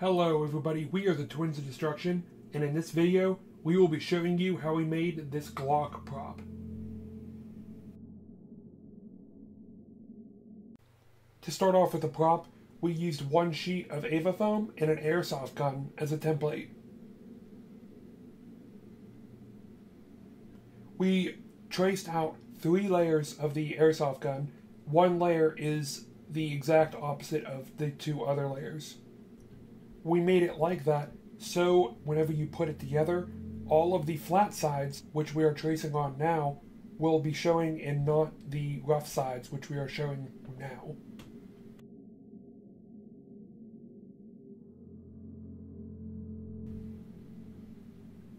Hello everybody, we are the Twins of Destruction, and in this video, we will be showing you how we made this Glock prop. To start off with the prop, we used one sheet of Ava foam and an airsoft gun as a template. We traced out 3 layers of the airsoft gun. One layer is the exact opposite of the 2 other layers. We made it like that, so whenever you put it together, all of the flat sides, which we are tracing on now, will be showing and not the rough sides, which we are showing now.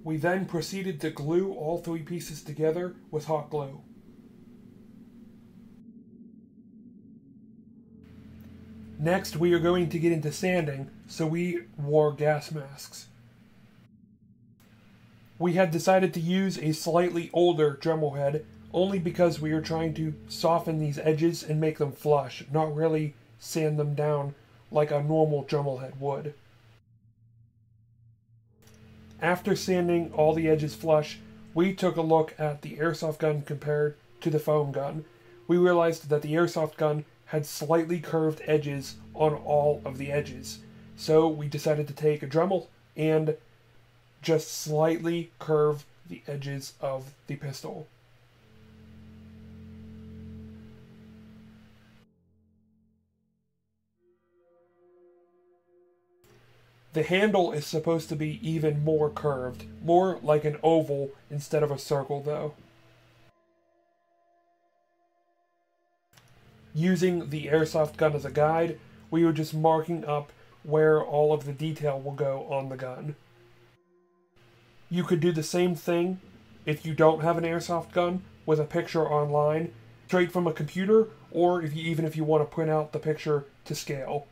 We then proceeded to glue all 3 pieces together with hot glue. Next, we are going to get into sanding, so we wore gas masks. We had decided to use a slightly older Dremel head, only because we are trying to soften these edges and make them flush, not really sand them down like a normal Dremel head would. After sanding all the edges flush, we took a look at the airsoft gun compared to the foam gun. We realized that the airsoft gun had slightly curved edges on all of the edges. So we decided to take a Dremel and just slightly curve the edges of the pistol. The handle is supposed to be even more curved, more like an oval instead of a circle though. Using the airsoft gun as a guide, we were just marking up where all of the detail will go on the gun. You could do the same thing if you don't have an airsoft gun with a picture online, straight from a computer, or even if you want to print out the picture to scale.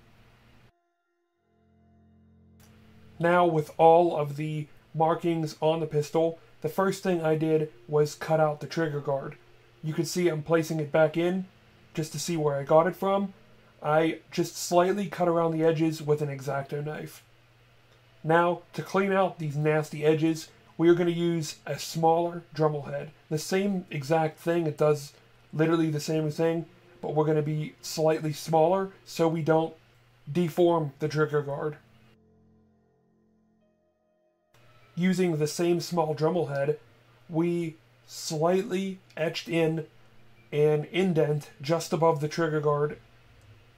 Now, with all of the markings on the pistol, the first thing I did was cut out the trigger guard. You can see I'm placing it back in, just to see where I got it from. I just slightly cut around the edges with an X-Acto knife. Now, to clean out these nasty edges, we are going to use a smaller Dremel head. The same exact thing, it does literally the same thing, but we're going to be slightly smaller so we don't deform the trigger guard. Using the same small Dremel head, we slightly etched in an indent just above the trigger guard,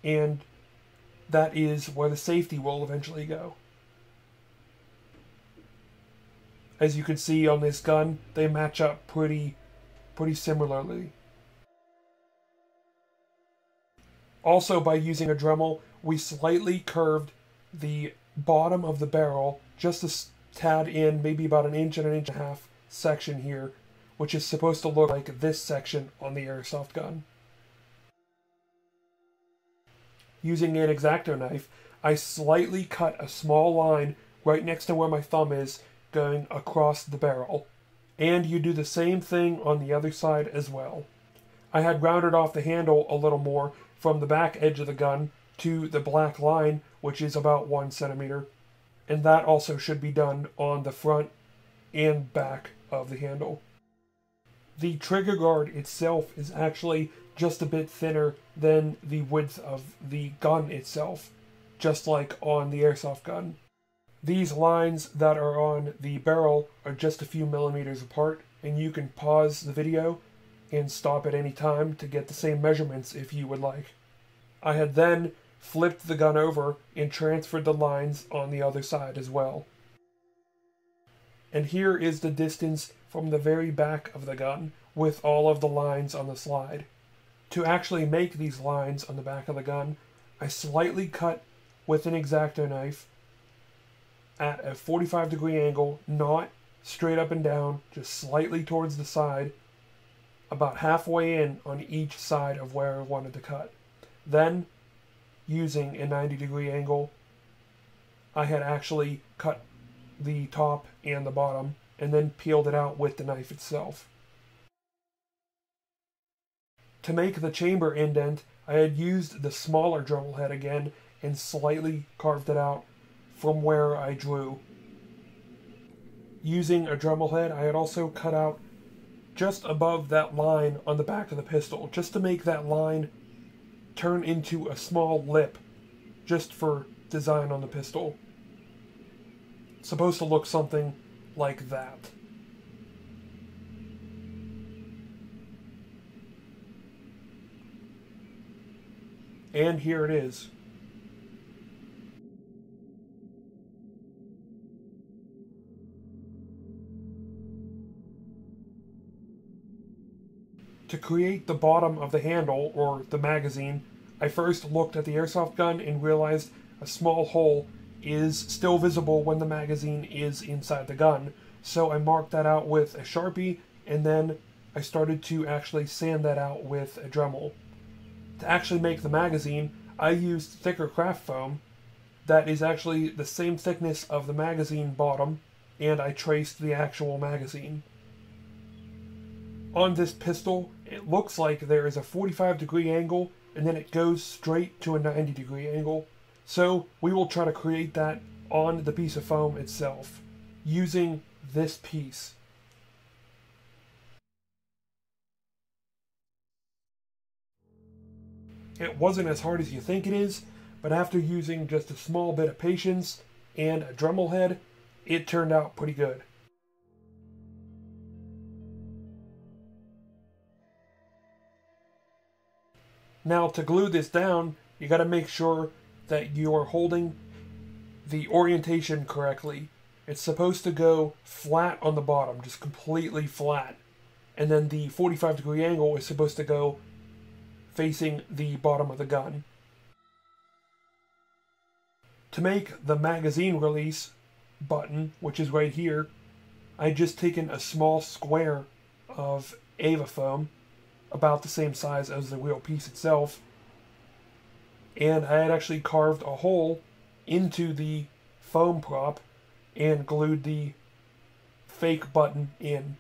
and that is where the safety will eventually go. As you can see on this gun, they match up pretty similarly. Also, by using a Dremel, we slightly curved the bottom of the barrel just a tad in, maybe about an inch and a half section here, which is supposed to look like this section on the airsoft gun. Using an X-Acto knife, I slightly cut a small line right next to where my thumb is, going across the barrel. And you do the same thing on the other side as well. I had rounded off the handle a little more from the back edge of the gun to the black line, which is about 1 centimeter. And that also should be done on the front and back of the handle. The trigger guard itself is actually just a bit thinner than the width of the gun itself, just like on the airsoft gun. These lines that are on the barrel are just a few millimeters apart, and you can pause the video and stop at any time to get the same measurements if you would like. I had then flipped the gun over and transferred the lines on the other side as well. And here is the distance from the very back of the gun with all of the lines on the slide. To actually make these lines on the back of the gun, I slightly cut with an X-Acto knife at a 45-degree angle, not straight up and down, just slightly towards the side, about halfway in on each side of where I wanted to cut. Then, using a 90-degree angle, I had actually cut the top and the bottom, and then peeled it out with the knife itself. To make the chamber indent, I had used the smaller Dremel head again and slightly carved it out from where I drew. Using a Dremel head, I had also cut out just above that line on the back of the pistol, just to make that line turn into a small lip, just for design on the pistol. It's supposed to look something like that. And here it is. To create the bottom of the handle, or the magazine, I first looked at the airsoft gun and realized a small hole is still visible when the magazine is inside the gun. So I marked that out with a Sharpie, and then I started to actually sand that out with a Dremel. To actually make the magazine, I used thicker craft foam that is actually the same thickness of the magazine bottom, and I traced the actual magazine. On this pistol, it looks like there is a 45-degree angle, and then it goes straight to a 90-degree angle. So we will try to create that on the piece of foam itself, using this piece. It wasn't as hard as you think it is, but after using just a small bit of patience and a Dremel head, it turned out pretty good. Now, to glue this down, you got to make sure that you are holding the orientation correctly. It's supposed to go flat on the bottom, just completely flat. And then the 45-degree angle is supposed to go facing the bottom of the gun. To make the magazine release button, which is right here, I just taken a small square of Ava foam, about the same size as the real piece itself, and I had actually carved a hole into the foam prop and glued the fake button in.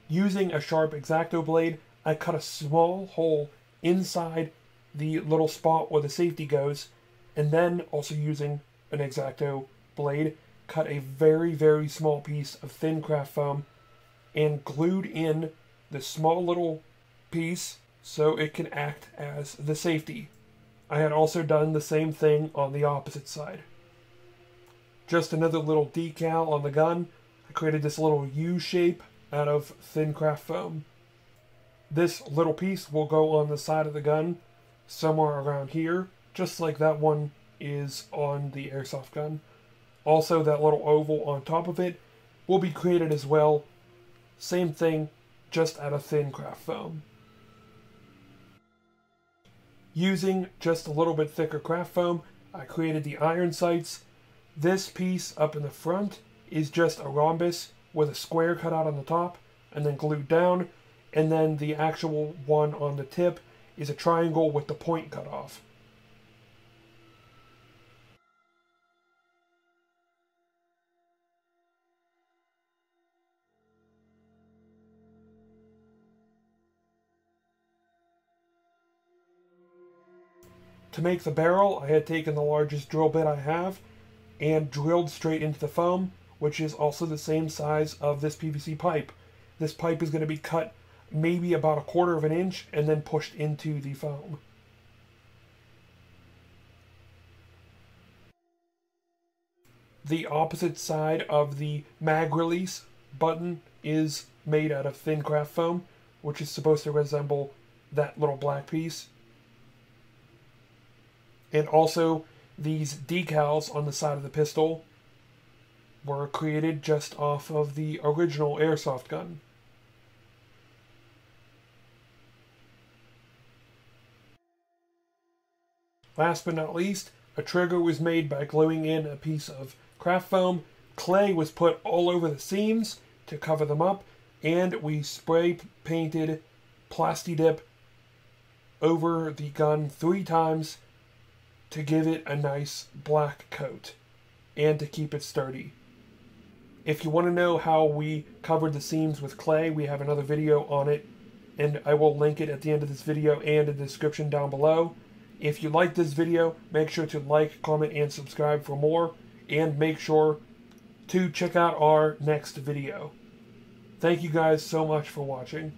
Using a sharp X-Acto blade, I cut a small hole inside the little spot where the safety goes, and then also using an X-Acto blade, cut a very, very small piece of thin craft foam and glued in this small little piece so it can act as the safety. I had also done the same thing on the opposite side. Just another little decal on the gun. I created this little U shape out of thin craft foam. This little piece will go on the side of the gun, somewhere around here, just like that one is on the airsoft gun. Also, that little oval on top of it will be created as well. Same thing, just out of thin craft foam. Using just a little bit thicker craft foam, I created the iron sights. This piece up in the front is just a rhombus with a square cut out on the top and then glued down, and then the actual one on the tip is a triangle with the point cut off. To make the barrel, I had taken the largest drill bit I have and drilled straight into the foam, which is also the same size of this PVC pipe. This pipe is going to be cut maybe about 1/4 of an inch and then pushed into the foam. The opposite side of the mag release button is made out of thin craft foam, which is supposed to resemble that little black piece. And also, these decals on the side of the pistol were created just off of the original airsoft gun. Last but not least, a trigger was made by gluing in a piece of craft foam. Clay was put all over the seams to cover them up, and we spray painted Plastidip over the gun 3 times to give it a nice black coat and to keep it sturdy. If you want to know how we covered the seams with clay, we have another video on it, and I will link it at the end of this video and in the description down below. If you like this video, make sure to like, comment, and subscribe for more. And make sure to check out our next video. Thank you guys so much for watching.